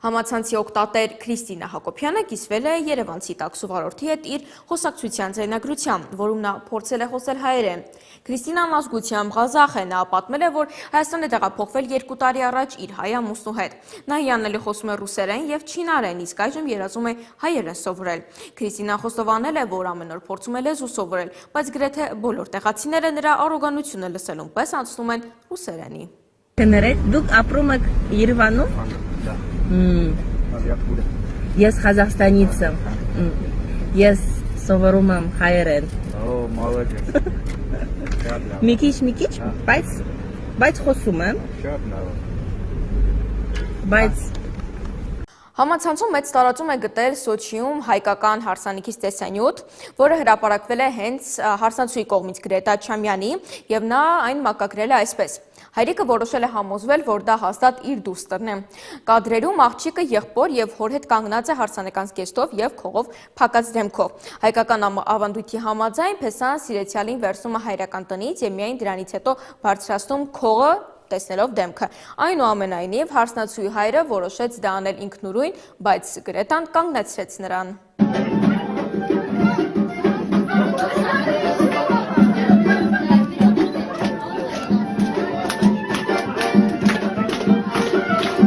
Համացանցի օգտատեր Քրիստինա Հակոբյանը կիսվել է երևանցի տաքսու վարորդի հետ իր խոսակցության ձայնագրությամբ, որում նա փորձել է խոսել հայերեն։ Քրիստինան ազգությամբ ղազախ է, նա պատմել է, որ Հայաստան է տեղափոխվել 2 տարի առաջ իր հայ ամուսնու հետ։ Նա հիանալի խոսում է ռուսերեն և չինարեն, իսկ այժմ երազում է հայերեն սովորել։ Քրիստինան խոստովանել է, որ ամեն օր փորձում է լեզու սովորել, բայց գրեթե բոլոր տեղացիները նրա առոգանությունը լսելուն պես անցնում են ռուսերենի։ Դուք ապրում եք Երևանում։ Ես Ղազախստանից եմ։ Ես սովորում եմ հայերեն։ Մի քիչ, բայց խոսում եմ։ Բայց Համացանցում մեծ տարածում է գտել Սոչիում հայկական հարսանիքից տեսանյութ, որը հրապարակվել է հենց հարսանցուի կողմից Գրետա Չամյանի, և նա այն մակագրել է այսպես. Հայրիկը որոշել է համոզվել, որ դա հաստատ իր դուստրն է։ Կադրերում աղջիկը եղբոր և հոր հետ կանգնած է հարսանեկան զգեստով և քողով փակած դեմքով։ Հայկական ավանդույթի համաձայն Փեսան սիրեցյալին վերցնում է հայրական տնից և միայն դրանից հետո բարձրացնում քողը տեսնելով դեմքը։ Այնուամենայնիվ հարսնացուի հայրը որոշեց դա անել ինքնուրույն, բայց Գրետան կանգնեցրեց նրան։